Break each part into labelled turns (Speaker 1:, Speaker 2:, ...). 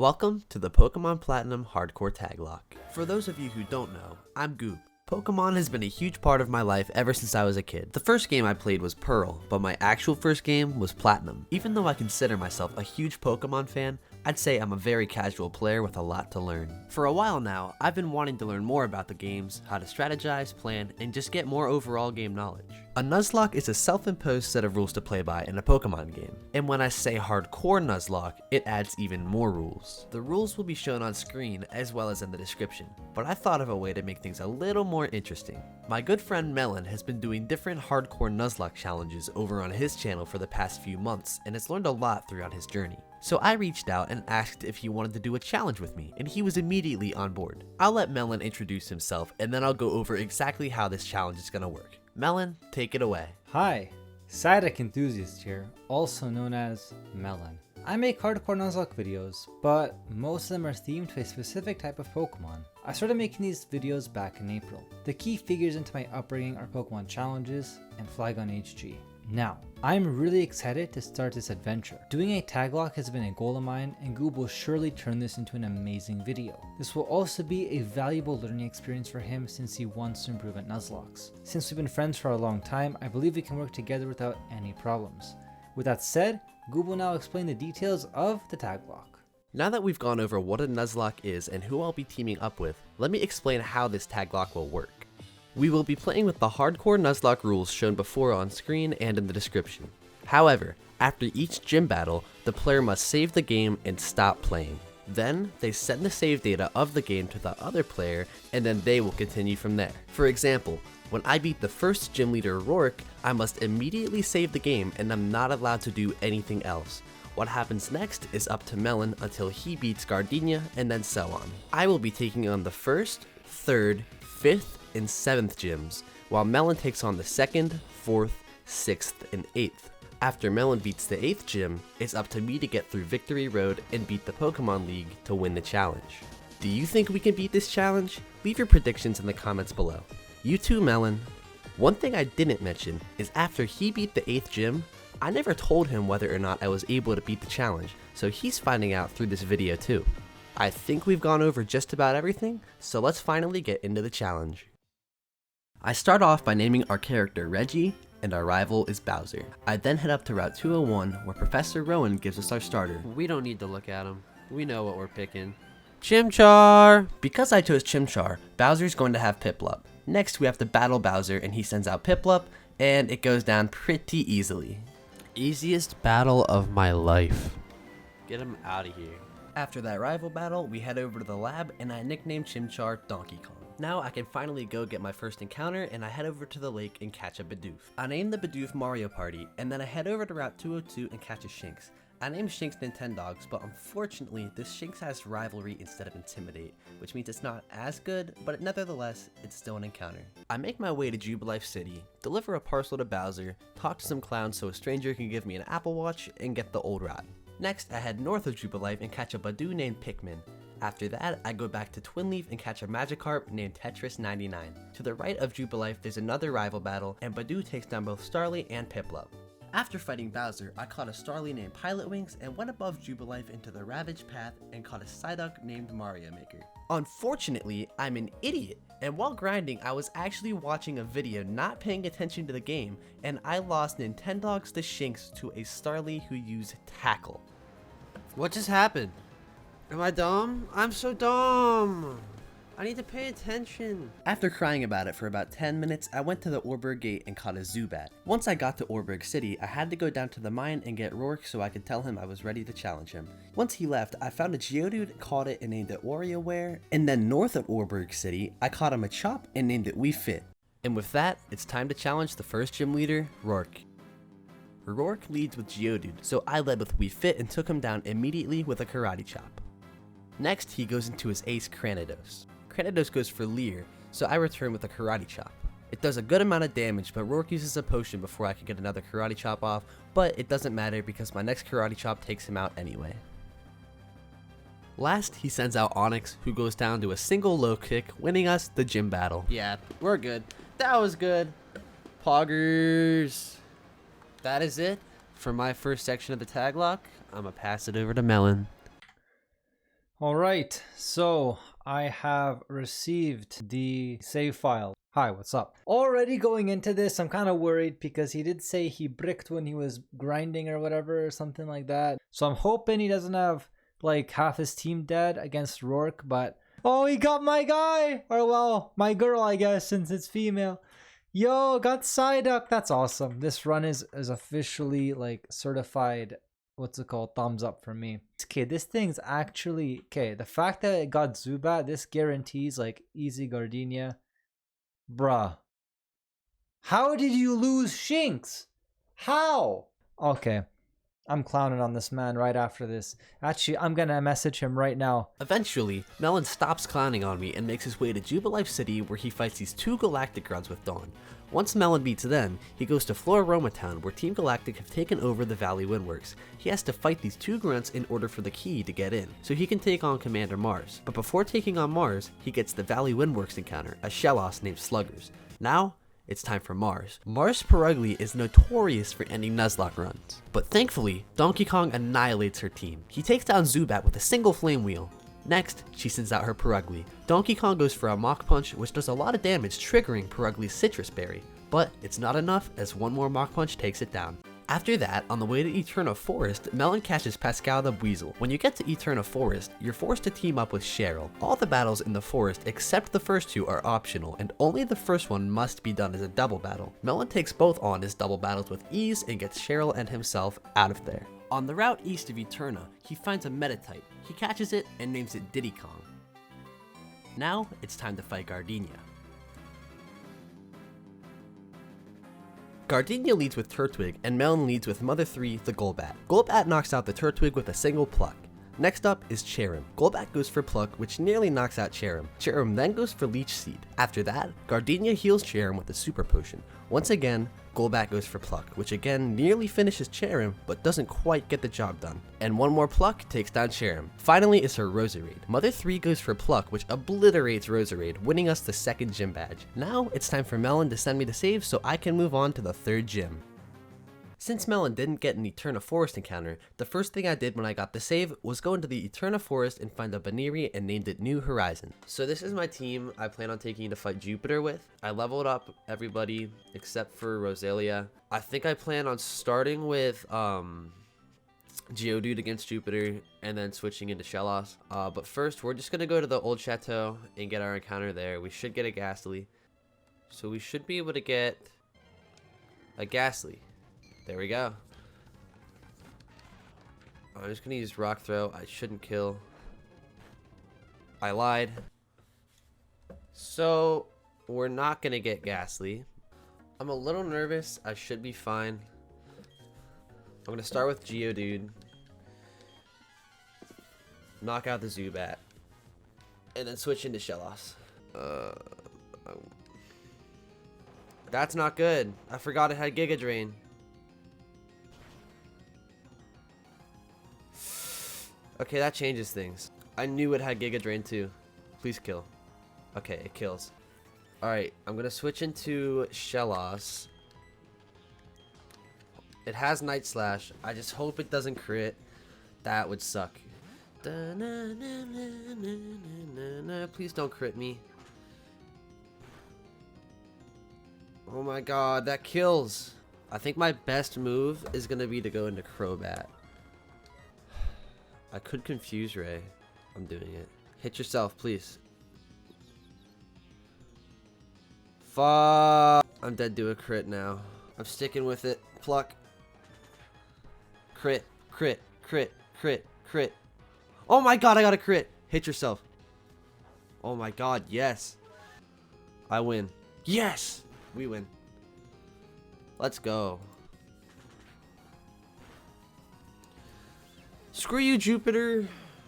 Speaker 1: Welcome to the Pokemon Platinum Hardcore Taglocke. For those of you who don't know, I'm Goop. Pokemon has been a huge part of my life ever since I was a kid. The first game I played was Pearl, but my actual first game was Platinum. Even though I consider myself a huge Pokemon fan, I'd say I'm a very casual player with a lot to learn. For a while now, I've been wanting to learn more about the games, how to strategize, plan, and just get more overall game knowledge. A Nuzlocke is a self-imposed set of rules to play by in a Pokemon game. And when I say hardcore Nuzlocke, it adds even more rules. The rules will be shown on screen as well as in the description, but I thought of a way to make things a little more interesting. My good friend Melon has been doing different hardcore Nuzlocke challenges over on his channel for the past few months and has learned a lot throughout his journey. So I reached out and asked if he wanted to do a challenge with me, and he was immediately on board. I'll let Melon introduce himself and then I'll go over exactly how this challenge is gonna work. Melon, take it away.
Speaker 2: Hi, Psyduck Enthusiast here, also known as Melon. I make hardcore Nuzlocke videos, but most of them are themed to a specific type of Pokemon. I started making these videos back in April. The key figures into my upbringing are Pokemon challenges and Flygon HG. Now, I'm really excited to start this adventure. Doing a Taglocke has been a goal of mine, and Goob will surely turn this into an amazing video. This will also be a valuable learning experience for him since he wants to improve at Nuzlockes. Since we've been friends for a long time, I believe we can work together without any problems. With that said, Goob will now explain the details of the Taglocke.
Speaker 1: Now that we've gone over what a Nuzlocke is and who I'll be teaming up with, let me explain how this Taglocke will work. We will be playing with the hardcore Nuzlocke rules shown before on screen and in the description. However, after each gym battle, the player must save the game and stop playing. Then, they send the save data of the game to the other player, and then they will continue from there. For example, when I beat the first gym leader Rourke, I must immediately save the game and I'm not allowed to do anything else. What happens next is up to Melon until he beats Gardenia, and then so on. I will be taking on the 1st, 3rd, 5th, and 7th gyms, while Melon takes on the 2nd, 4th, 6th, and 8th. After Melon beats the 8th gym, it's up to me to get through Victory Road and beat the Pokemon League to win the challenge. Do you think we can beat this challenge? Leave your predictions in the comments below. You too, Melon. One thing I didn't mention is after he beat the 8th gym, I never told him whether or not I was able to beat the challenge, so he's finding out through this video too. I think we've gone over just about everything, so let's finally get into the challenge. I start off by naming our character Reggie, and our rival is Bowser. I then head up to Route 201, where Professor Rowan gives us our starter. We don't need to look at him. We know what we're picking. Chimchar! Because I chose Chimchar, Bowser's going to have Piplup. Next, we have to battle Bowser, and he sends out Piplup, and it goes down pretty easily. Easiest battle of my life. Get him out of here. After that rival battle, we head over to the lab, and I nicknamed Chimchar Donkey Kong. Now I can finally go get my first encounter, and I head over to the lake and catch a Bidoof. I name the Bidoof Mario Party, and then I head over to Route 202 and catch a Shinx. I named Shinx Nintendogs, but unfortunately this Shinx has Rivalry instead of Intimidate, which means it's not as good, but nevertheless, it's still an encounter. I make my way to Jubilife City, deliver a parcel to Bowser, talk to some clowns so a stranger can give me an Apple Watch, and get the old rod. Next, I head north of Jubilife and catch a Badoo named Pikmin. After that, I go back to Twinleaf and catch a Magikarp named Tetris99. To the right of Jubilife, there's another rival battle, and Badoo takes down both Starly and Piplup. After fighting Bowser, I caught a Starly named Pilot Wings and went above Jubilife into the Ravage Path and caught a Psyduck named Mario Maker. Unfortunately, I'm an idiot, and while grinding, I was actually watching a video not paying attention to the game, and I lost Nintendogs the Shinx to a Starly who used Tackle. What just happened? Am I dumb? I'm so dumb! I need to pay attention. After crying about it for about 10 minutes, I went to the Orberg gate and caught a Zubat. Once I got to Orberg City, I had to go down to the mine and get Rourke so I could tell him I was ready to challenge him. Once he left, I found a Geodude, caught it and named it WarioWare, and then north of Orberg City, I caught a Machop and named it WeFit. And with that, it's time to challenge the first gym leader, Rourke. Rourke leads with Geodude, so I led with WeFit and took him down immediately with a Karate Chop. Next, he goes into his ace Cranidos. Cranidos goes for Leer, so I return with a Karate Chop. It does a good amount of damage, but Rourke uses a potion before I can get another Karate Chop off, but it doesn't matter because my next Karate Chop takes him out anyway. Last, he sends out Onix, who goes down to a single low kick, winning us the gym battle. Yeah, we're good. That was good. Poggers. That is it for my first section of the Taglocke. I'm gonna pass it over to Melon.
Speaker 2: Alright, so I have received the save file. Hi, what's up? Already going into this, I'm kind of worried because he did say he bricked when he was grinding or whatever, or something like that. So I'm hoping he doesn't have like half his team dead against Rourke, but... Oh, he got my guy! Or well, my girl, I guess, since it's female. Yo, got Psyduck. That's awesome. This run is officially like certified, what's it called, thumbs up for me. Okay, this thing's actually okay. The fact that it got Zubat, this guarantees like easy Gardenia. Bruh, how did you lose Shinx? How? Okay, I'm clowning on this man right after this. Actually, I'm gonna message him right now.
Speaker 1: Eventually, Melon stops clowning on me and makes his way to Jubilife City, where he fights these two Galactic grunts with Dawn. Once Melon beats them, he goes to Floroma Town, where Team Galactic have taken over the Valley Windworks. He has to fight these two grunts in order for the key to get in, so he can take on Commander Mars. But before taking on Mars, he gets the Valley Windworks encounter, a Shellos named Sluggers. Now, it's time for Mars. Mars Purugly is notorious for ending Nuzlocke runs, but thankfully, Donkey Kong annihilates her team. He takes down Zubat with a single Flame Wheel. Next, she sends out her Purugly. Donkey Kong goes for a Mach Punch, which does a lot of damage, triggering Purugly's Citrus Berry, but it's not enough as one more Mach Punch takes it down. After that, on the way to Eterna Forest, Melon catches Pascal the Weasel. When you get to Eterna Forest, you're forced to team up with Cheryl. All the battles in the forest except the first two are optional, and only the first one must be done as a double battle. Melon takes both on as double battles with ease and gets Cheryl and himself out of there. On the route east of Eterna, he finds a Metatype. He catches it and names it Diddy Kong. Now, it's time to fight Gardenia. Gardenia leads with Turtwig, and Melon leads with Mother 3, the Golbat. Golbat knocks out the Turtwig with a single Pluck. Next up is Cherim. Golbat goes for Pluck, which nearly knocks out Cherim. Cherim then goes for Leech Seed. After that, Gardenia heals Cherim with a Super Potion. Once again, Golbat goes for Pluck, which again nearly finishes Cherim, but doesn't quite get the job done. And one more Pluck takes down Cherim. Finally is her Roserade. Mother 3 goes for Pluck, which obliterates Roserade, winning us the second gym badge. Now it's time for Melon to send me to save so I can move on to the third gym. Since Melon didn't get an Eterna Forest encounter, the first thing I did when I got the save was go into the Eterna Forest and find a Baniri and named it New Horizon. So this is my team I plan on taking to fight Jupiter with. I leveled up everybody except for Roselia. I think I plan on starting with Geodude against Jupiter and then switching into Shellos. But first, we're just going to go to the old chateau and get our encounter there. We should get a Ghastly. So we should be able to get a Ghastly. There we go. I'm just gonna use Rock Throw. I shouldn't kill. I lied. So, we're not gonna get Ghastly. I'm a little nervous. I should be fine. I'm gonna start with Geodude. Knock out the Zubat. And then switch into Shellos. That's not good. I forgot it had Giga Drain. Okay, that changes things. I knew it had Giga Drain too. Please kill. Okay, it kills. Alright, I'm gonna switch into Shellos. It has Night Slash. I just hope it doesn't crit. That would suck. Please don't crit me. Oh my god, that kills. I think my best move is gonna be to go into Crobat. I could confuse Ray. I'm doing it. Hit yourself, please. Fuck. I'm dead to a crit now. I'm sticking with it. Pluck. Crit. Crit. Crit. Crit. Crit. Oh my god, I got a crit. Hit yourself. Oh my god, yes. I win. Yes! We win. Let's go. Screw you, Jupiter.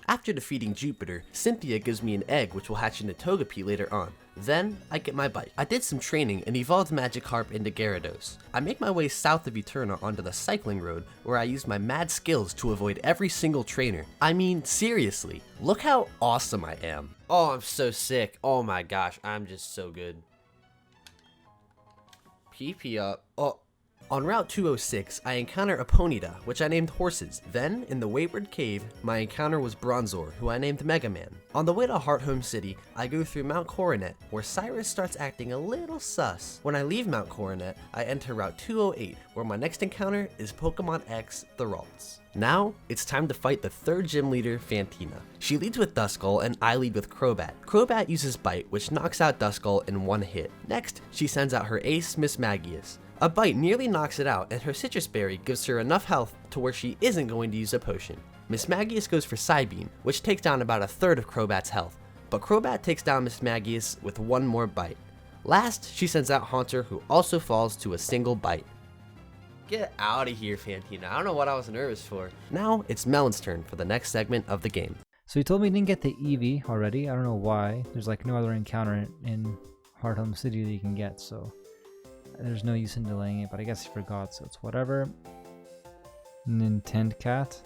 Speaker 1: After defeating Jupiter, Cynthia gives me an egg which will hatch into Togepi later on. Then, I get my bike. I did some training and evolved Magikarp into Gyarados. I make my way south of Eterna onto the cycling road where I use my mad skills to avoid every single trainer. I mean, seriously, look how awesome I am. Oh, I'm so sick. Oh my gosh, I'm just so good. PP up. Oh, On Route 206, I encounter a Ponyta, which I named Horses. Then, in the Wayward Cave, my encounter was Bronzor, who I named Mega Man. On the way to Hearthome City, I go through Mount Coronet, where Cyrus starts acting a little sus. When I leave Mount Coronet, I enter Route 208, where my next encounter is Pokemon X, the Ralts. Now, it's time to fight the third gym leader, Fantina. She leads with Duskull and I lead with Crobat. Crobat uses Bite, which knocks out Duskull in one hit. Next, she sends out her ace, Mismagius. A Bite nearly knocks it out, and her Citrus Berry gives her enough health to where she isn't going to use a potion. Mismagius goes for Psybeam, which takes down about a third of Crobat's health, but Crobat takes down Mismagius with one more Bite. Last, she sends out Haunter, who also falls to a single Bite. Get out of here, Fantina. I don't know what I was nervous for. Now, it's Melon's turn for the next segment of the game.
Speaker 2: So he told me he didn't get the Eevee already. I don't know why. There's like no other encounter in Heartbreak City that you can get, so there's no use in delaying it, but I guess he forgot, so it's whatever. Nintendo Cat.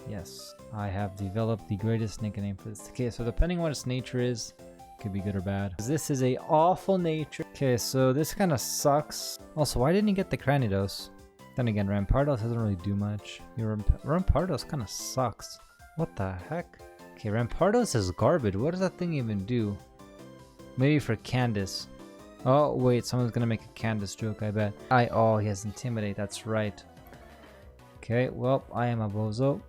Speaker 2: Yes, I have developed the greatest nickname for this. Okay, so depending on what its nature is, it could be good or bad. This is a awful nature. Okay, so this kind of sucks. Also, why didn't he get the Cranidos? Then again, Rampardos doesn't really do much. Rampardos kind of sucks. What the heck? Okay, Rampardos is garbage. What does that thing even do? Maybe for Candace. Oh, wait, someone's gonna make a Candace joke, I bet. Oh, he has Intimidate, that's right. Okay, well, I am a bozo.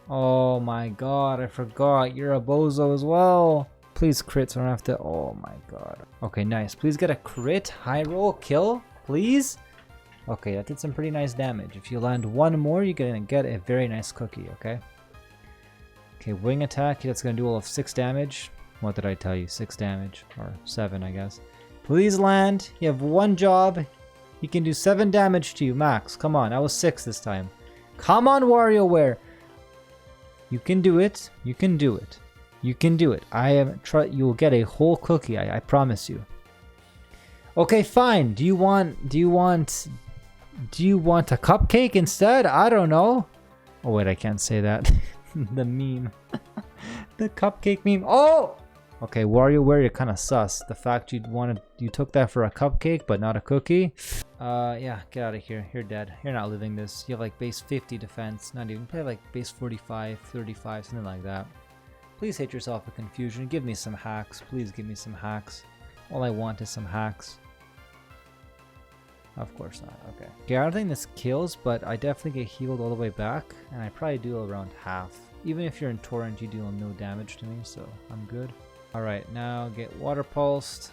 Speaker 2: Oh my god, I forgot. You're a bozo as well. Please crit so I don't have to. Oh my god. Okay, nice. Please get a crit. High roll kill, please. Okay, that did some pretty nice damage. If you land one more, you're gonna get a very nice cookie, okay? Okay, wing attack. That's gonna do all of 6 damage. What did I tell you? 6 damage. Or 7, I guess. Please land. You have one job. He can do 7 damage to you, max. Come on, I was 6 this time. Come on, WarioWare. You can do it. You can do it. You can do it. You will get a whole cookie. I promise you. Okay, fine. Do you want a cupcake instead? I don't know. Oh wait, I can't say that. The meme. The cupcake meme. Oh. Okay, WarioWare, you're kind of sus. The fact you took that for a cupcake but not a cookie. Yeah, get out of here. You're dead. You're not living this. You have like base 50 defense. Not even. Play like base 45, 35, something like that. Please hate yourself with confusion. Give me some hacks. Please give me some hacks. All I want is some hacks. Of course not. Okay. Okay, I don't think this kills, but I definitely get healed all the way back, and I probably do around half. Even if you're in Torrent, you deal no damage to me, so I'm good. Alright, now get Water Pulsed.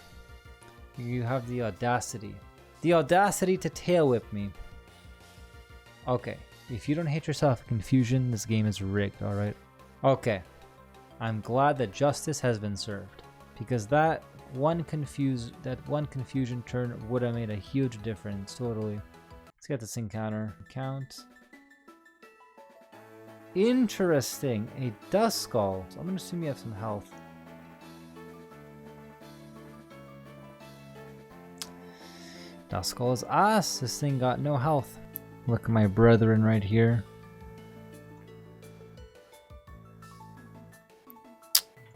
Speaker 2: You have the audacity. The audacity to Tail Whip me. Okay, if you don't hate yourself with confusion, this game is rigged, alright? Okay, I'm glad that justice has been served, because that one confusion turn would have made a huge difference, totally. Let's get this encounter. Count. Interesting, a Duskull. So I'm gonna assume you have some health. Duskull is ass. This thing got no health. Look at my brethren right here.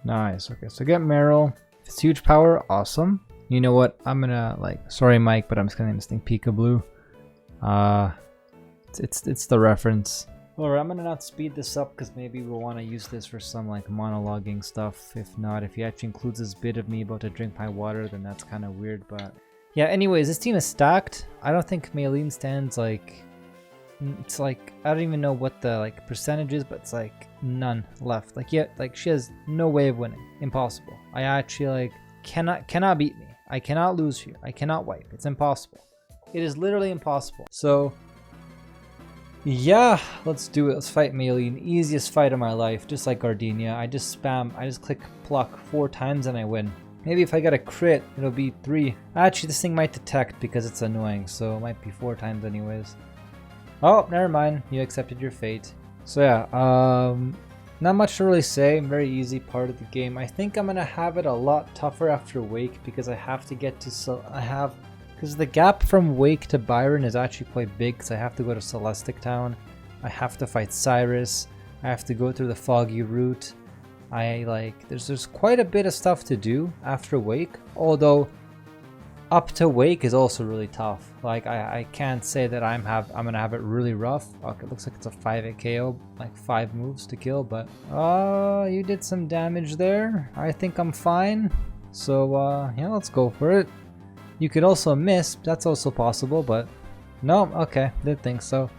Speaker 2: Nice. Okay, so get Meryl. If it's huge power, awesome. You know what? I'm gonna sorry Mike, but I'm just gonna name this thing Peekaboo. It's the reference. Alright, I'm gonna not speed this up because maybe we'll want to use this for some monologuing stuff. If not, if he actually includes this bit of me about to drink my water, then that's kind of weird, but yeah, anyways, this team is stacked. I don't think Maylene stands it's I don't even know what the percentage is, but it's none left. She has no way of winning. Impossible. I actually cannot beat me. I cannot lose here. I cannot wipe. It's impossible. It is literally impossible. So yeah, let's do it. Let's fight Maylene. Easiest fight of my life, just like Gardenia. I just click pluck 4 times and I win. Maybe if I get a crit, it'll be 3. Actually, this thing might detect because it's annoying, so it might be 4 times anyways. Oh, never mind. You accepted your fate. So yeah, not much to really say. Very easy part of the game. I think I'm gonna have it a lot tougher after Wake because I have to get to because the gap from Wake to Byron is actually quite big because I have to go to Celestic Town. I have to fight Cyrus. I have to go through the foggy route. There's quite a bit of stuff to do after Wake, although Up to Wake is also really tough. Like I can't say that I'm gonna have it really rough. Okay, it looks like it's a 5-hit KO, like 5 moves to kill, but you did some damage there. I think I'm fine. So yeah, let's go for it. You could also miss, that's also possible, but no, okay, didn't think so.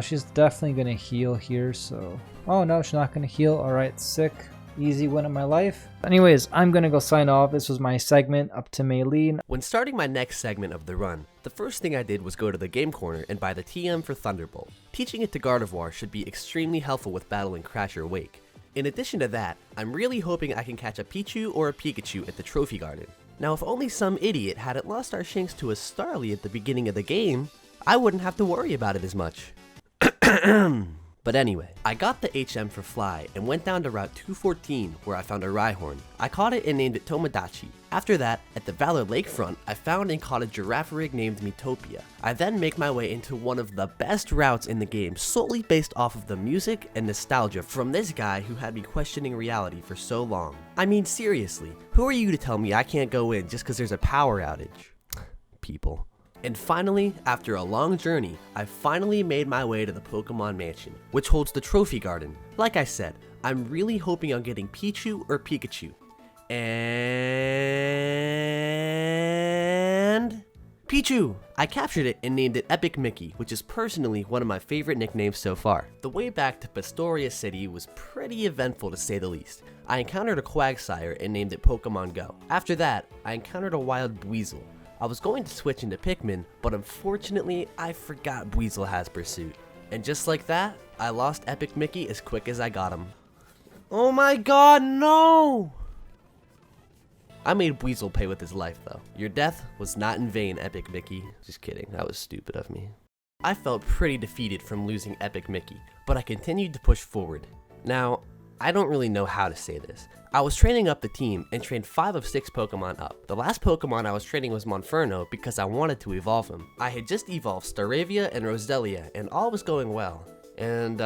Speaker 2: She's definitely gonna heal here, so oh no, she's not gonna heal. Alright, sick. Easy win of my life. Anyways, I'm gonna go sign off. This was my segment up to Maylene.
Speaker 1: When starting my next segment of the run, the first thing I did was go to the game corner and buy the TM for Thunderbolt. Teaching it to Gardevoir should be extremely helpful with battling Crasher Wake. In addition to that, I'm really hoping I can catch a Pichu or a Pikachu at the Trophy Garden. Now if only some idiot hadn't lost our Shinx to a Starly at the beginning of the game, I wouldn't have to worry about it as much. But anyway, I got the HM for Fly and went down to Route 214 where I found a Rhyhorn. I caught it and named it Tomodachi. After that, at the Valor Lakefront, I found and caught a Girafarig named Metopia. I then make my way into one of the best routes in the game solely based off of the music and nostalgia from this guy who had me questioning reality for so long. I mean seriously, who are you to tell me I can't go in just because there's a power outage? People. And finally, after a long journey, I finally made my way to the Pokemon Mansion, which holds the Trophy Garden. Like I said, I'm really hoping on getting Pichu or Pikachu. And Pichu! I captured it and named it Epic Mickey, which is personally one of my favorite nicknames so far. The way back to Pastoria City was pretty eventful to say the least. I encountered a Quagsire and named it Pokemon Go. After that, I encountered a wild Buizel. I was going to switch into Pikmin, but unfortunately, I forgot Buizel has Pursuit. And just like that, I lost Epic Mickey as quick as I got him. Oh my god, no! I made Buizel pay with his life though. Your death was not in vain, Epic Mickey. Just kidding, that was stupid of me. I felt pretty defeated from losing Epic Mickey, but I continued to push forward. Now, I don't really know how to say this. I was training up the team and trained 5 of 6 Pokemon up. The last Pokemon I was training was Monferno because I wanted to evolve him. I had just evolved Staravia and Roselia and all was going well. And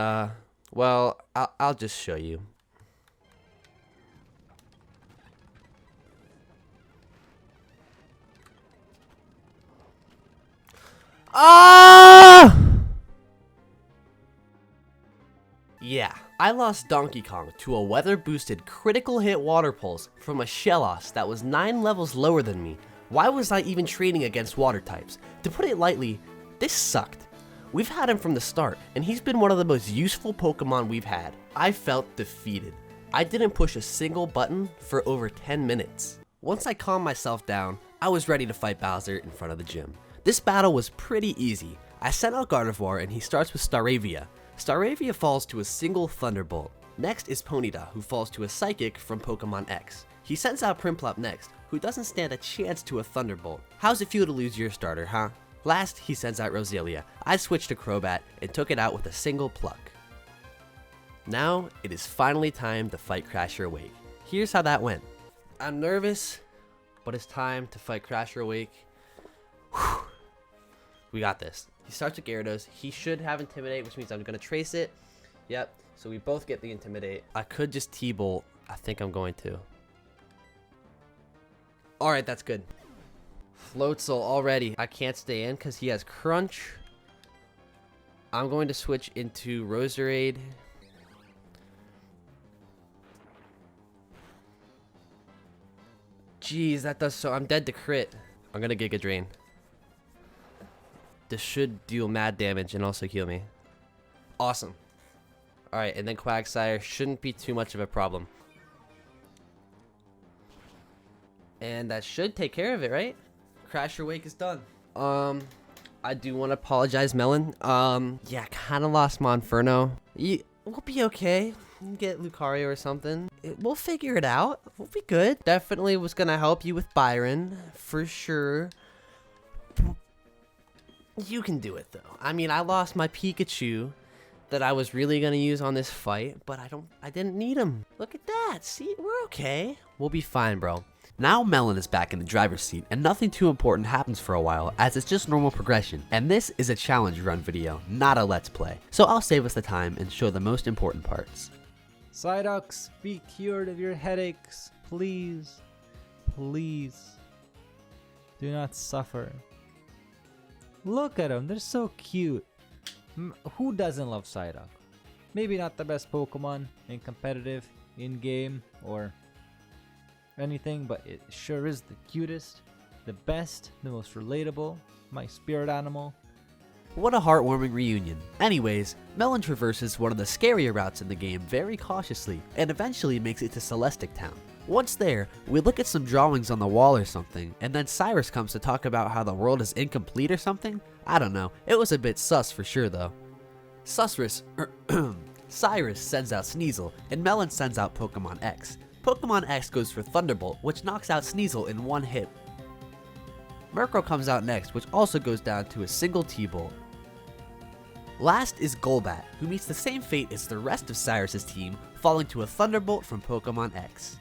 Speaker 1: well, I'll just show you. Ah! Yeah. I lost Donkey Kong to a weather-boosted critical hit water pulse from a Shellos that was 9 levels lower than me. Why was I even trading against water types? To put it lightly, this sucked. We've had him from the start, and he's been one of the most useful Pokemon we've had. I felt defeated. I didn't push a single button for over 10 minutes. Once I calmed myself down, I was ready to fight Bowser in front of the gym. This battle was pretty easy. I sent out Gardevoir and he starts with Staravia. Staravia falls to a single Thunderbolt. Next is Ponyta, who falls to a Psychic from Pokemon X. He sends out Prinplup next, who doesn't stand a chance to a Thunderbolt. How's it feel to lose your starter, huh? Last, he sends out Roselia. I switched to Crobat and took it out with a single pluck. Now, it is finally time to fight Crasher Wake. Here's how that went. I'm nervous, but it's time to fight Crasher Wake. Whew. We got this. He starts with Gyarados. He should have Intimidate, which means I'm going to trace it. Yep, so we both get the Intimidate. I could just T-Bolt. I think I'm going to. Alright, that's good. Floatzel already. I can't stay in because he has Crunch. I'm going to switch into Roserade. Jeez, that does so. I'm dead to crit. I'm going to Giga Drain. This should deal mad damage and also heal me. Awesome. Alright, and then Quagsire shouldn't be too much of a problem. And that should take care of it, right? Crasher Wake is done. I do want to apologize, Melon. Yeah, kind of lost Monferno. We'll be okay. We'll get Lucario or something. We'll figure it out. We'll be good. Definitely was going to help you with Byron, for sure. You can do it, though. I mean, I lost my Pikachu that I was really going to use on this fight, but I didn't need him. Look at that. See, we're okay. We'll be fine, bro.
Speaker 3: Now Melon is back in the driver's seat and nothing too important happens for a while as it's just normal progression. And this is a challenge run video, not a let's play. So I'll save us the time and show the most important parts.
Speaker 2: Psyducks, be cured of your headaches, please. Please. Do not suffer. Look at them, they're so cute. Who doesn't love Psyduck? Maybe not the best Pokemon in competitive, in-game, or anything, but it sure is the cutest, the best, the most relatable, my spirit animal.
Speaker 3: What a heartwarming reunion. Anyways, Melon traverses one of the scarier routes in the game very cautiously, and eventually makes it to Celestic Town. Once there, we look at some drawings on the wall or something, and then Cyrus comes to talk about how the world is incomplete or something? I don't know, it was a bit sus for sure though. Cyrus sends out Sneasel, and Melon sends out Pokemon X. Pokemon X goes for Thunderbolt, which knocks out Sneasel in one hit. Murkrow comes out next, which also goes down to a single T-Bolt. Last is Golbat, who meets the same fate as the rest of Cyrus's team, falling to a Thunderbolt from Pokemon X.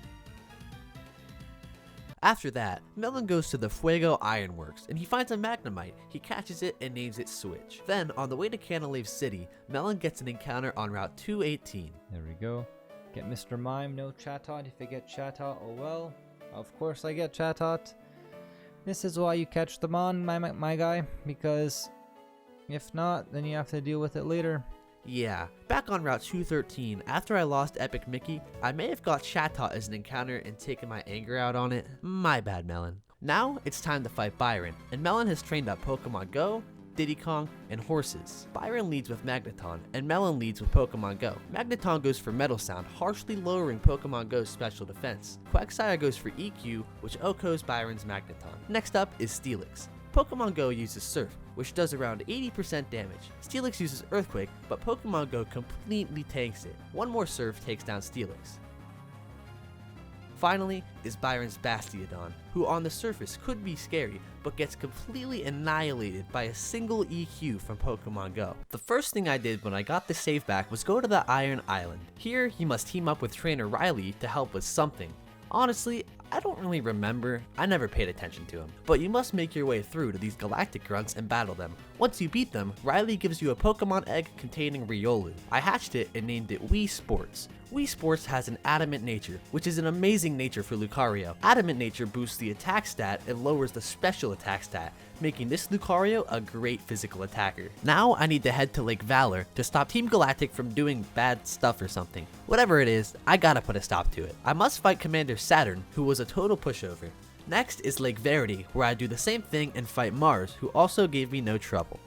Speaker 3: After that, Melon goes to the Fuego Ironworks, and he finds a Magnemite. He catches it and names it Switch. Then, on the way to Canalave City, Melon gets an encounter on Route 218.
Speaker 2: There we go. Get Mr. Mime, no Chatot. If I get Chatot, oh well. Of course I get Chatot. This is why you catch them on, my guy, because if not, then you have to deal with it later.
Speaker 3: Yeah, back on Route 213, after I lost Epic Mickey, I may have got Chatot as an encounter and taken my anger out on it. My bad, Melon. Now, it's time to fight Byron, and Melon has trained up Pokemon Go, Diddy Kong, and horses. Byron leads with Magneton, and Melon leads with Pokemon Go. Magneton goes for Metal Sound, harshly lowering Pokemon Go's special defense. Quagsire goes for EQ, which OHKOs Byron's Magneton. Next up is Steelix. Pokemon Go uses Surf, which does around 80% damage. Steelix uses Earthquake, but Pokemon Go completely tanks it. One more Surf takes down Steelix. Finally is Byron's Bastiodon, who on the surface could be scary, but gets completely annihilated by a single EQ from Pokemon Go. The first thing I did when I got the save back was go to the Iron Island. Here, you must team up with Trainer Riley to help with something. Honestly, I don't really remember, I never paid attention to him. But you must make your way through to these galactic grunts and battle them. Once you beat them, Riley gives you a Pokemon egg containing Riolu. I hatched it and named it Wii Sports. Wii Sports has an Adamant nature, which is an amazing nature for Lucario. Adamant nature boosts the attack stat and lowers the special attack stat, making this Lucario a great physical attacker. Now I need to head to Lake Valor to stop Team Galactic from doing bad stuff or something. Whatever it is, I gotta put a stop to it. I must fight Commander Saturn, who was a total pushover. Next is Lake Verity, where I do the same thing and fight Mars, who also gave me no trouble.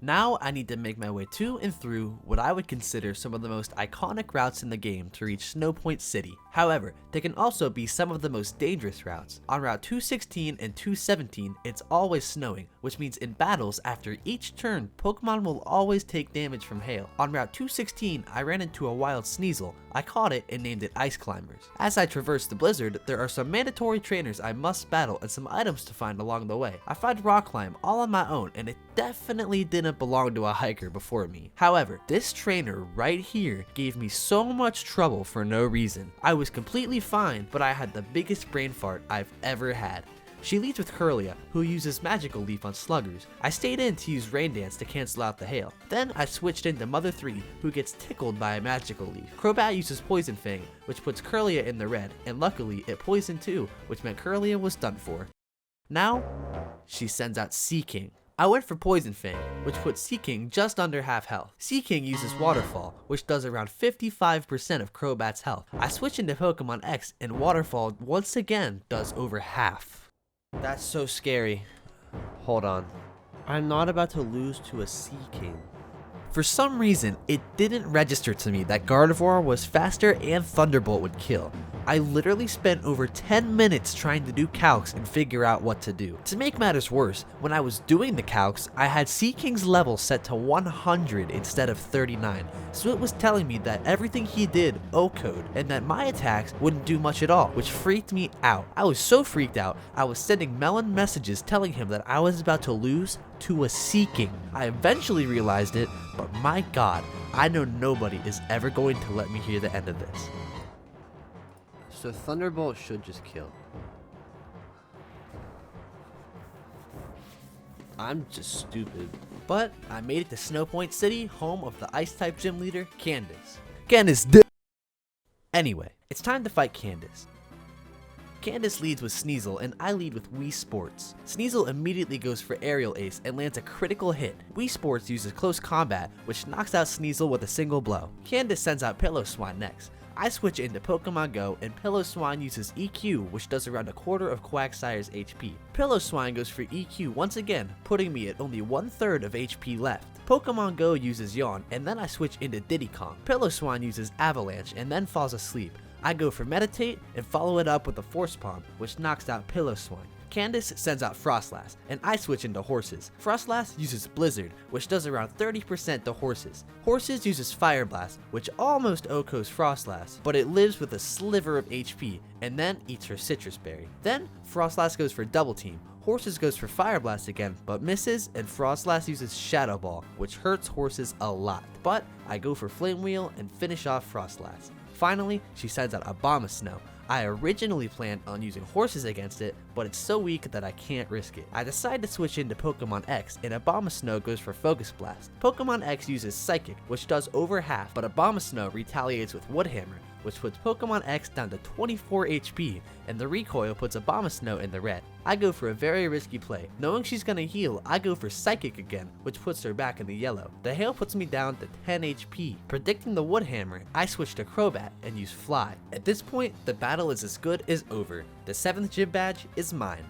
Speaker 3: Now I need to make my way to and through what I would consider some of the most iconic routes in the game to reach Snowpoint City. However, they can also be some of the most dangerous routes. On Route 216 and 217, it's always snowing, which means in battles after each turn, Pokemon will always take damage from hail. On Route 216, I ran into a wild Sneasel. I caught it and named it Ice Climbers. As I traverse the blizzard, there are some mandatory trainers I must battle and some items to find along the way. I find Rock Climb all on my own, and it definitely didn't belong to a hiker before me. However, this trainer right here gave me so much trouble for no reason. I was completely fine, but I had the biggest brain fart I've ever had. She leads with Curlia, who uses Magical Leaf on sluggers. I stayed in to use Rain Dance to cancel out the hail. Then I switched into Mother 3, who gets tickled by a Magical Leaf. Crobat uses Poison Fang, which puts Curlia in the red, and luckily it poisoned too, which meant Curlia was done for. Now, she sends out Seaking. I went for Poison Fang, which puts Seaking just under half health. Seaking uses Waterfall, which does around 55% of Crobat's health. I switch into Pokemon X, and Waterfall once again does over half. That's so scary. Hold on. I'm not about to lose to a Seaking. For some reason, it didn't register to me that Gardevoir was faster and Thunderbolt would kill. I literally spent over 10 minutes trying to do calcs and figure out what to do. To make matters worse, when I was doing the calcs, I had Seaking's level set to 100 instead of 39, so it was telling me that everything he did OHKO'd and that my attacks wouldn't do much at all, which freaked me out. I was so freaked out, I was sending Melon messages telling him that I was about to lose to a Seaking. I eventually realized it, but my god, I know nobody is ever going to let me hear the end of this. So Thunderbolt should just kill. I'm just stupid. But I made it to Snowpoint City, home of the Ice-type gym leader, Candace. Anyway, it's time to fight Candace. Candace leads with Sneasel and I lead with Wii Sports. Sneasel immediately goes for Aerial Ace and lands a critical hit. Wii Sports uses Close Combat, which knocks out Sneasel with a single blow. Candace sends out Pillow Swan next. I switch into Pokemon Go and Pillow Swan uses EQ, which does around a quarter of Quagsire's HP. Pillow Swan goes for EQ once again, putting me at only 1/3 of HP left. Pokemon Go uses Yawn and then I switch into Diddy Kong. Pillow Swan uses Avalanche and then falls asleep. I go for Meditate and follow it up with a Force Palm, which knocks out Pillow Swan. Candace sends out Frostlass, and I switch into Horses. Frostlass uses Blizzard, which does around 30% to Horses. Horses uses Fire Blast, which almost OHKOs Frostlass, but it lives with a sliver of HP, and then eats her Citrus Berry. Then, Frostlass goes for Double Team. Horses goes for Fire Blast again, but misses, and Frostlass uses Shadow Ball, which hurts Horses a lot. But I go for Flame Wheel and finish off Frostlass. Finally, she sends out Abomasnow. I originally planned on using Horses against it, but it's so weak that I can't risk it. I decide to switch into Pokemon X, and Abomasnow goes for Focus Blast. Pokemon X uses Psychic, which does over half, but Abomasnow retaliates with Woodhammer, which puts Pokemon X down to 24 HP, and the recoil puts Abomasnow in the red. I go for a very risky play. Knowing she's gonna heal, I go for Psychic again, which puts her back in the yellow. The hail puts me down to 10 HP. Predicting the Woodhammer, I switch to Crobat and use Fly. At this point, the battle is as good as over. The 7th gym badge is mine.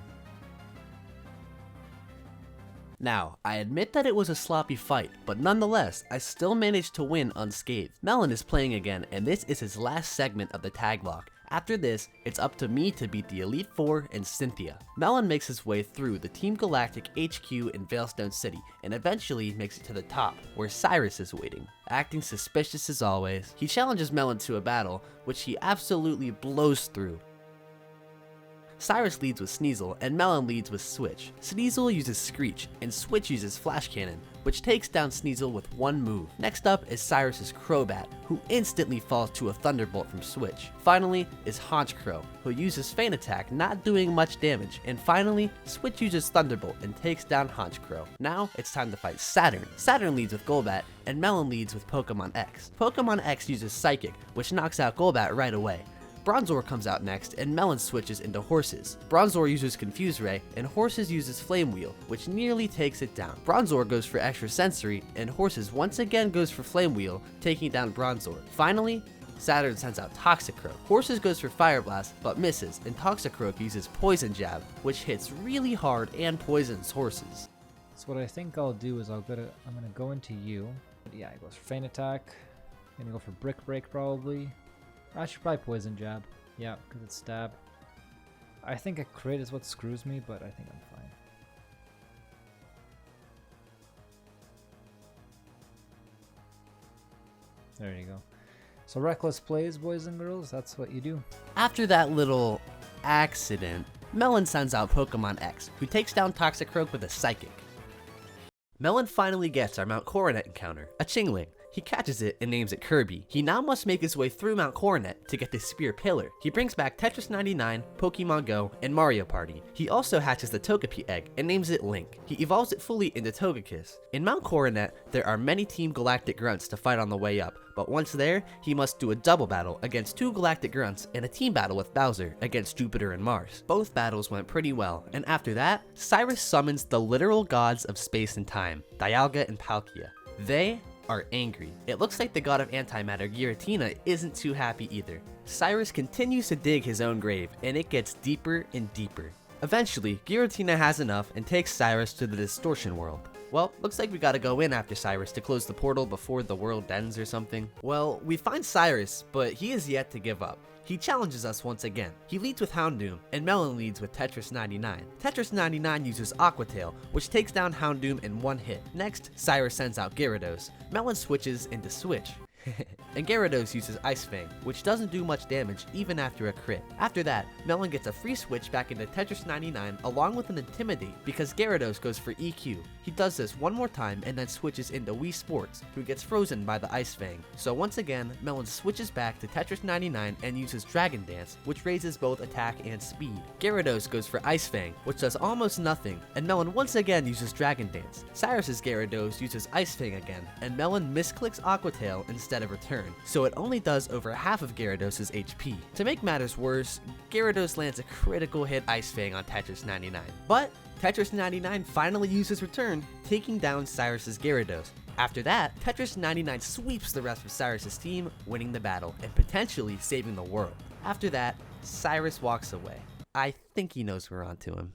Speaker 3: Now, I admit that it was a sloppy fight, but nonetheless, I still managed to win unscathed. Melon is playing again, and this is his last segment of the Taglocke. After this, it's up to me to beat the Elite Four and Cynthia. Melon makes his way through the Team Galactic HQ in Veilstone City, and eventually makes it to the top, where Cyrus is waiting. Acting suspicious as always, he challenges Melon to a battle, which he absolutely blows through. Cyrus leads with Sneasel, and Melon leads with Switch. Sneasel uses Screech, and Switch uses Flash Cannon, which takes down Sneasel with one move. Next up is Cyrus's Crobat, who instantly falls to a Thunderbolt from Switch. Finally is Honchkrow, who uses Feint Attack, not doing much damage. And finally, Switch uses Thunderbolt and takes down Honchkrow. Now it's time to fight Saturn. Saturn leads with Golbat, and Melon leads with Pokemon X. Pokemon X uses Psychic, which knocks out Golbat right away. Bronzor comes out next, and Melon switches into Horses. Bronzor uses Confuse Ray, and Horses uses Flame Wheel, which nearly takes it down. Bronzor goes for Extra Sensory, and Horses once again goes for Flame Wheel, taking down Bronzor. Finally, Saturn sends out Toxicroak. Horses goes for Fire Blast, but misses, and Toxicroak uses Poison Jab, which hits really hard and poisons Horses.
Speaker 2: So what I think I'll do is I'm gonna go into you. Yeah, it goes for Feint Attack. I'm gonna go for Brick Break probably. I should probably Poison Jab. Yeah, because it's stab. I think a crit is what screws me, but I think I'm fine. There you go. So reckless plays, boys and girls, that's what you do.
Speaker 3: After that little accident, Melon sends out Pokemon X, who takes down Toxicroak with a Psychic. Melon finally gets our Mount Coronet encounter, a Chingling. He catches it and names it Kirby. He now must make his way through Mount Coronet to get the Spear Pillar. He brings back Tetris 99, Pokemon Go, and Mario Party. He also hatches the Togepi egg and names it Link. He evolves it fully into Togekiss. In Mount Coronet, there are many Team Galactic Grunts to fight on the way up, but once there, he must do a double battle against 2 Galactic Grunts and a team battle with Bowser against Jupiter and Mars. Both battles went pretty well, and after that, Cyrus summons the literal gods of space and time, Dialga and Palkia. They are angry. It looks like the god of antimatter, Giratina, isn't too happy either. Cyrus continues to dig his own grave, and it gets deeper and deeper. Eventually, Giratina has enough and takes Cyrus to the Distortion World. Well, looks like we gotta go in after Cyrus to close the portal before the world ends or something. Well, we find Cyrus, but he is yet to give up. He challenges us once again. He leads with Houndoom, and Melon leads with Tetris 99. Tetris 99 uses Aqua Tail, which takes down Houndoom in one hit. Next, Cyrus sends out Gyarados. Melon switches into Switch. And Gyarados uses Ice Fang, which doesn't do much damage even after a crit. After that, Melon gets a free switch back into Tetris 99 along with an Intimidate because Gyarados goes for EQ. He does this one more time and then switches into Wii Sports, who gets frozen by the Ice Fang. So once again, Melon switches back to Tetris 99 and uses Dragon Dance, which raises both attack and speed. Gyarados goes for Ice Fang, which does almost nothing, and Melon once again uses Dragon Dance. Cyrus's Gyarados uses Ice Fang again, and Melon misclicks Aqua Tail and instead of return, so it only does over half of Gyarados' HP. To make matters worse, Gyarados lands a critical hit Ice Fang on Tetris 99. But Tetris 99 finally uses return, taking down Cyrus's Gyarados. After that, Tetris 99 sweeps the rest of Cyrus's team, winning the battle and potentially saving the world. After that, Cyrus walks away. I think he knows we're onto him.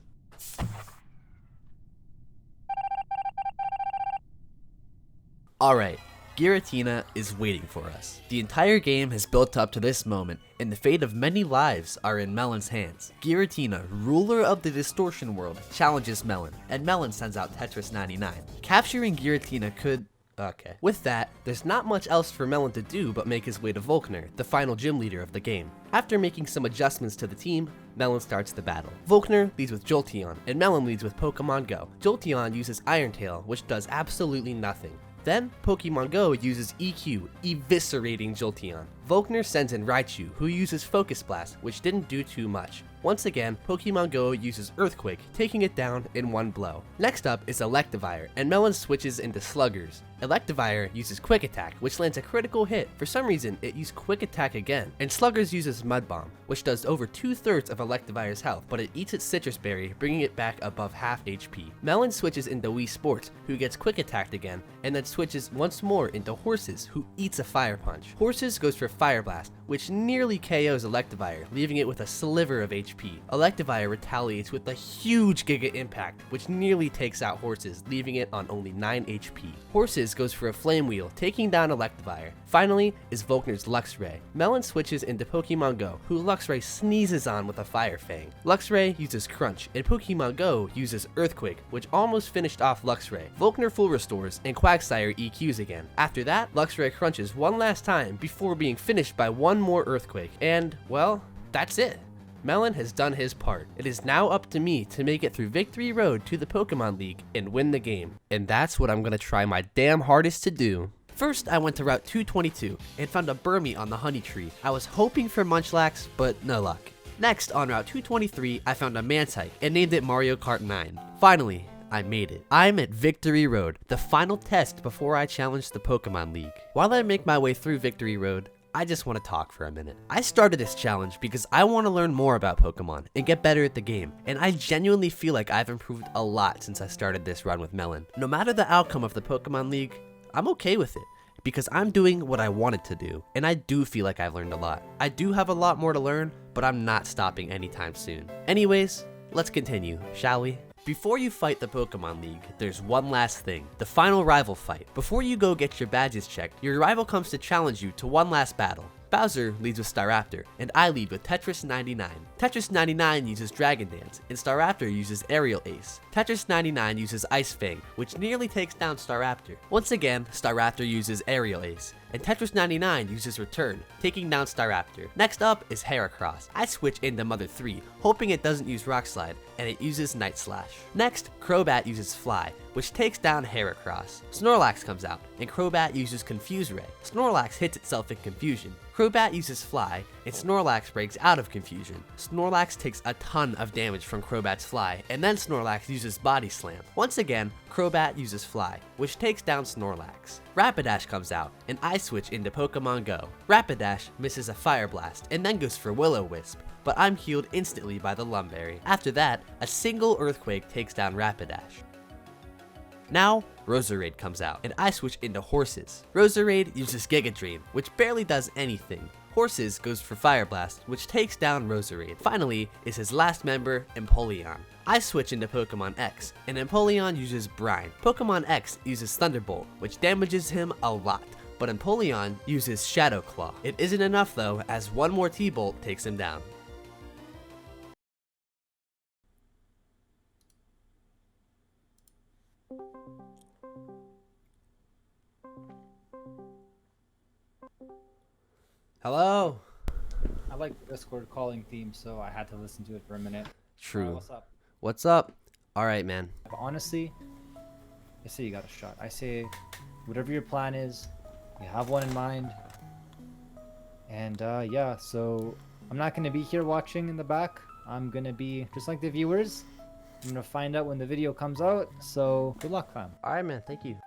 Speaker 3: Alright, Giratina is waiting for us. The entire game has built up to this moment, and the fate of many lives are in Melon's hands. Giratina, ruler of the Distortion World, challenges Melon, and Melon sends out Tetris 99. Capturing Giratina could... Okay. With that, there's not much else for Melon to do but make his way to Volkner, the final gym leader of the game. After making some adjustments to the team, Melon starts the battle. Volkner leads with Jolteon, and Melon leads with Pokemon Go. Jolteon uses Iron Tail, which does absolutely nothing. Then, Pokemon Go uses EQ, eviscerating Jolteon. Volkner sends in Raichu, who uses Focus Blast, which didn't do too much. Once again, Pokemon Go uses Earthquake, taking it down in one blow. Next up is Electivire, and Melon switches into Sluggers. Electivire uses Quick Attack, which lands a critical hit. For some reason, it used Quick Attack again. And Sluggers uses Mud Bomb, which does over 2/3 of Electivire's health, but it eats its Citrus Berry, bringing it back above half HP. Melon switches into Wii Sports, who gets Quick Attacked again, and then switches once more into Horses, who eats a Fire Punch. Horses goes for Fire Blast, which nearly KOs Electivire, leaving it with a sliver of HP. Electivire retaliates with a huge Giga Impact, which nearly takes out Horses, leaving it on only 9 HP. Horses goes for a Flame Wheel, taking down Electivire. Finally is Volkner's Luxray. Melon switches into Pokemon Go, who Luxray sneezes on with a Fire Fang. Luxray uses Crunch, and Pokemon Go uses Earthquake, which almost finished off Luxray. Volkner full restores, and Quagsire EQs again. After that, Luxray crunches one last time before being finished by one more Earthquake. And, well, that's it. Melon has done his part. It is now up to me to make it through Victory Road to the Pokemon League and win the game. And that's what I'm gonna try my damn hardest to do. First, I went to Route 222 and found a Burmy on the Honey Tree. I was hoping for Munchlax, but no luck. Next, on Route 223, I found a Mantike and named it Mario Kart 9. Finally, I made it. I'm at Victory Road, the final test before I challenge the Pokemon League. While I make my way through Victory Road, I just want to talk for a minute. I started this challenge because I want to learn more about Pokemon and get better at the game, and I genuinely feel like I've improved a lot since I started this run with Melon. No matter the outcome of the Pokemon League, I'm okay with it, because I'm doing what I wanted to do, and I do feel like I've learned a lot. I do have a lot more to learn, but I'm not stopping anytime soon. Anyways, let's continue, shall we? Before you fight the Pokemon League, there's one last thing, the final rival fight. Before you go get your badges checked, your rival comes to challenge you to one last battle. Bowser leads with Staraptor, and I lead with Tetris 99. Tetris 99 uses Dragon Dance, and Staraptor uses Aerial Ace. Tetris 99 uses Ice Fang, which nearly takes down Staraptor. Once again, Staraptor uses Aerial Ace, and Tetris 99 uses Return, taking down Staraptor. Next up is Heracross. I switch into Mother 3, hoping it doesn't use Rock Slide, and it uses Night Slash. Next, Crobat uses Fly, which takes down Heracross. Snorlax comes out, and Crobat uses Confuse Ray. Snorlax hits itself in confusion. Crobat uses Fly, and Snorlax breaks out of confusion. Snorlax takes a ton of damage from Crobat's Fly, and then Snorlax uses Body Slam. Once again, Crobat uses Fly, which takes down Snorlax. Rapidash comes out, and I switch into Pokemon Go. Rapidash misses a Fire Blast, and then goes for Will-O-Wisp, but I'm healed instantly by the Lumberry. After that, a single Earthquake takes down Rapidash. Now, Roserade comes out, and I switch into Horses. Roserade uses Giga Drain, which barely does anything. Horses goes for Fire Blast, which takes down Roserade. Finally is his last member, Empoleon. I switch into Pokemon X, and Empoleon uses Brine. Pokemon X uses Thunderbolt, which damages him a lot, but Empoleon uses Shadow Claw. It isn't enough though, as one more T-Bolt takes him down. Hello?
Speaker 2: I like the Discord calling theme, so I had to listen to it for a minute.
Speaker 3: True.
Speaker 2: What's up?
Speaker 3: What's up? Alright, man.
Speaker 2: But honestly, I say you got a shot. I say whatever your plan is, you have one in mind. And yeah, so I'm not going to be here watching in the back. I'm going to be just like the viewers. I'm going to find out when the video comes out. So good luck, fam.
Speaker 3: Alright, man. Thank you.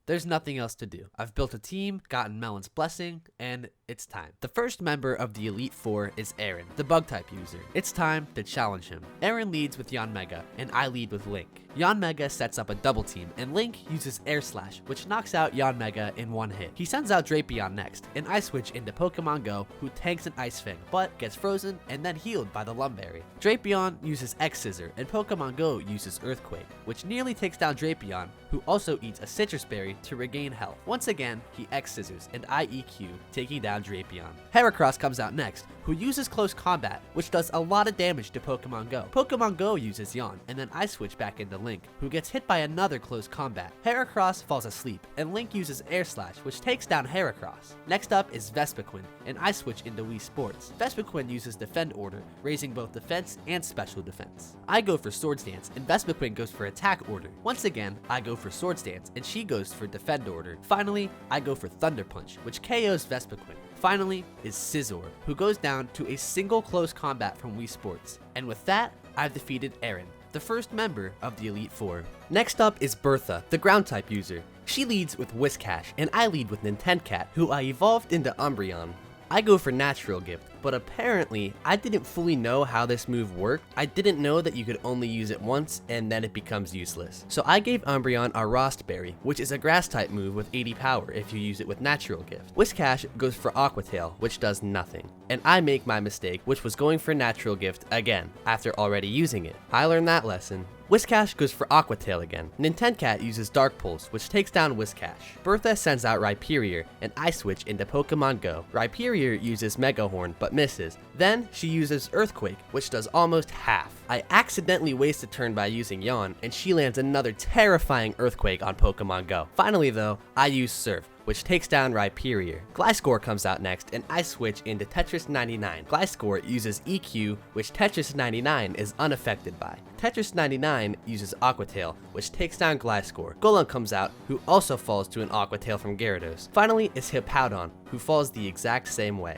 Speaker 3: There's nothing else to do. I've built a team, gotten Melon's blessing, and it's time. The first member of the Elite Four is Aaron, the Bug-type user. It's time to challenge him. Aaron leads with Yanmega, and I lead with Link. Yanmega sets up a double team, and Link uses Air Slash, which knocks out Yanmega in one hit. He sends out Drapion next, and I switch into Pokemon Go, who tanks an Ice Fang, but gets frozen and then healed by the Lumberry. Drapion uses X-Scissor, and Pokemon Go uses Earthquake, which nearly takes down Drapion, who also eats a Citrus Berry to regain health. Once again, he X-Scissors, and I EQ, taking down Drapion. Heracross comes out next, who uses Close Combat, which does a lot of damage to Pokemon Go. Pokemon Go uses Yawn, and then I switch back into Link, who gets hit by another Close Combat. Heracross falls asleep, and Link uses Air Slash, which takes down Heracross. Next up is Vespiquen, and I switch into Wii Sports. Vespiquen uses Defend Order, raising both defense and special defense. I go for Swords Dance, and Vespiquen goes for Attack Order. Once again, I go for Swords Dance, and she goes for Defend Order. Finally, I go for Thunder Punch, which KOs Vespiquen. Finally is Scizor, who goes down to a single close combat from Wii Sports. And with that, I've defeated Aaron, the first member of the Elite Four. Next up is Bertha, the Ground-type user. She leads with Whiscash, and I lead with Nintencat, who I evolved into Umbreon. I go for Natural Gift, but apparently I didn't fully know how this move worked. I didn't know that you could only use it once and then it becomes useless. So I gave Umbreon a Rostberry, which is a grass type move with 80 power if you use it with Natural Gift. Whiscash goes for Aqua Tail, which does nothing. And I make my mistake, which was going for Natural Gift again, after already using it. I learned that lesson. Whiscash goes for Aqua Tail again. Nintencat uses Dark Pulse, which takes down Whiscash. Bertha sends out Rhyperior, and I switch into Pokemon Go. Rhyperior uses Mega Horn, but misses. Then she uses Earthquake, which does almost half. I accidentally waste a turn by using Yawn, and she lands another terrifying Earthquake on Pokemon Go. Finally though, I use Surf, which takes down Rhyperior. Gliscor comes out next, and I switch into Tetris 99. Gliscor uses EQ, which Tetris 99 is unaffected by. Tetris 99 uses Aqua Tail, which takes down Gliscor. Golem comes out, who also falls to an Aqua Tail from Gyarados. Finally is Hippowdon, who falls the exact same way.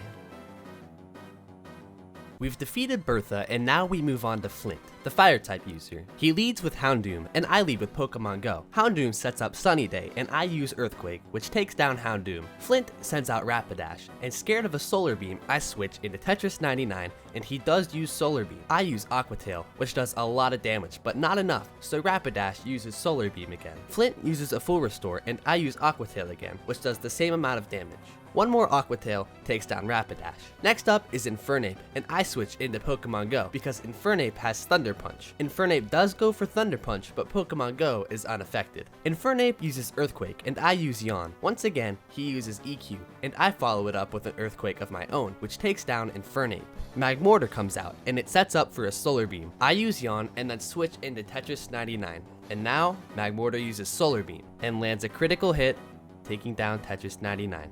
Speaker 3: We've defeated Bertha, and now we move on to Flint, the Fire-type user. He leads with Houndoom, and I lead with Pokemon Go. Houndoom sets up Sunny Day, and I use Earthquake, which takes down Houndoom. Flint sends out Rapidash, and scared of a Solar Beam, I switch into Tetris 99, and he does use Solar Beam. I use Aqua Tail, which does a lot of damage, but not enough, so Rapidash uses Solar Beam again. Flint uses a Full Restore, and I use Aqua Tail again, which does the same amount of damage. One more Aqua Tail takes down Rapidash. Next up is Infernape, and I switch into Pokemon Go because Infernape has Thunder Punch. Infernape does go for Thunder Punch, but Pokemon Go is unaffected. Infernape uses Earthquake, and I use Yawn. Once again, he uses EQ, and I follow it up with an Earthquake of my own, which takes down Infernape. Magmortar comes out, and it sets up for a Solar Beam. I use Yawn, and then switch into Tetris 99. And now, Magmortar uses Solar Beam, and lands a critical hit, taking down Tetris 99.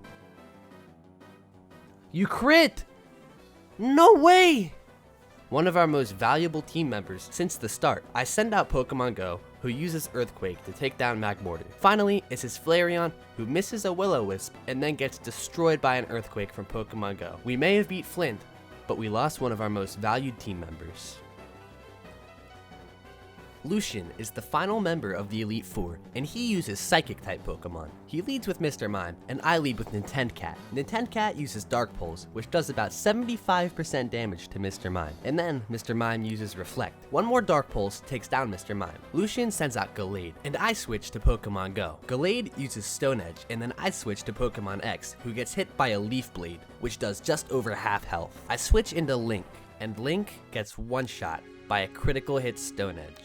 Speaker 3: You crit! No way! One of our most valuable team members since the start. I send out Pokemon Go, who uses Earthquake to take down Magmortar. Finally is his Flareon, who misses a Will-O-Wisp and then gets destroyed by an Earthquake from Pokemon Go. We may have beat Flint, but we lost one of our most valued team members. Lucian is the final member of the Elite Four, and he uses Psychic-type Pokemon. He leads with Mr. Mime, and I lead with Nintencat. Nintencat uses Dark Pulse, which does about 75% damage to Mr. Mime, and then Mr. Mime uses Reflect. One more Dark Pulse takes down Mr. Mime. Lucian sends out Gallade, and I switch to Pokemon Go. Gallade uses Stone Edge, and then I switch to Pokemon X, who gets hit by a Leaf Blade, which does just over half health. I switch into Link, and Link gets one-shot by a critical hit Stone Edge.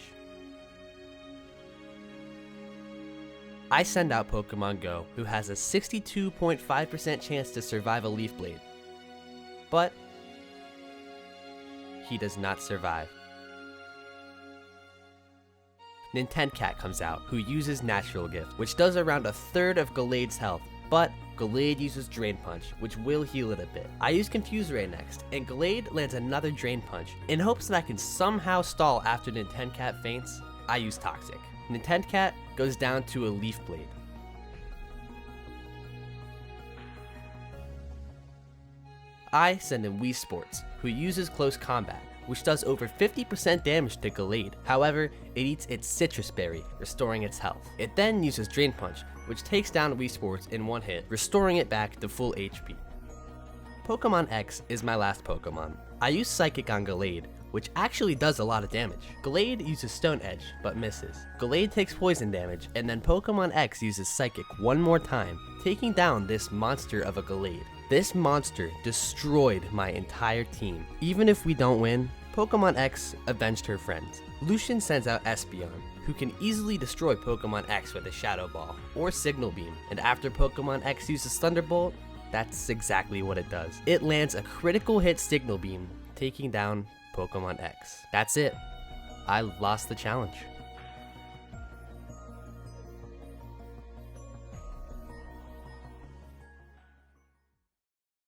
Speaker 3: I send out Pokemon Go, who has a 62.5% chance to survive a Leaf Blade. But he does not survive. Nintencat comes out, who uses Natural Gift, which does around a third of Gallade's health, but Gallade uses Drain Punch, which will heal it a bit. I use Confuse Ray next, and Gallade lands another Drain Punch. In hopes that I can somehow stall after Nintencat faints, I use Toxic. Nintencat goes down to a Leaf Blade. I send in Wii Sports, who uses Close Combat, which does over 50% damage to Gallade. However, it eats its Citrus Berry, restoring its health. It then uses Drain Punch, which takes down Wii Sports in one hit, restoring it back to full HP. Pokemon X is my last Pokemon. I use Psychic on Gallade, which actually does a lot of damage. Gallade uses Stone Edge, but misses. Gallade takes poison damage, and then Pokemon X uses Psychic one more time, taking down this monster of a Gallade. This monster destroyed my entire team. Even if we don't win, Pokemon X avenged her friends. Lucian sends out Espeon, who can easily destroy Pokemon X with a Shadow Ball, or Signal Beam, and after Pokemon X uses Thunderbolt, that's exactly what it does. It lands a critical hit Signal Beam, taking down Pokemon X. That's it. I lost the challenge.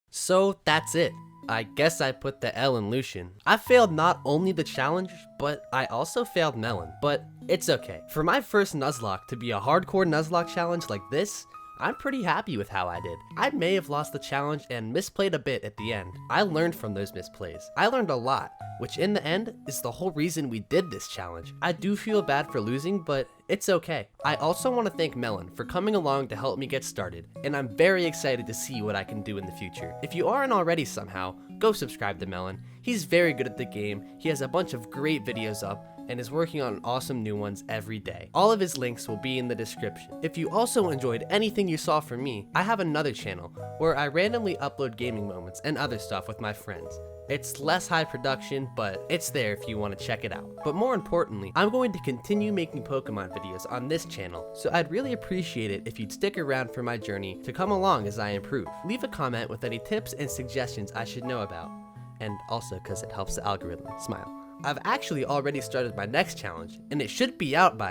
Speaker 3: So that's it. I guess I put the L in Lucian. I failed not only the challenge, but I also failed Melon. But it's okay. For my first Nuzlocke to be a hardcore Nuzlocke challenge like this, I'm pretty happy with how I did. I may have lost the challenge and misplayed a bit at the end. I learned from those misplays. I learned a lot, which in the end is the whole reason we did this challenge. I do feel bad for losing, but it's okay. I also want to thank Melon for coming along to help me get started, and I'm very excited to see what I can do in the future. If you aren't already somehow, go subscribe to Melon. He's very good at the game, he has a bunch of great videos up, and is working on awesome new ones every day. All of his links will be in the description. If you also enjoyed anything you saw from me, I have another channel where I randomly upload gaming moments and other stuff with my friends. It's less high production, but it's there if you want to check it out. But more importantly, I'm going to continue making Pokemon videos on this channel, so I'd really appreciate it if you'd stick around for my journey to come along as I improve. Leave a comment with any tips and suggestions I should know about, and also because it helps the algorithm. Smile. I've actually already started my next challenge, and it should be out by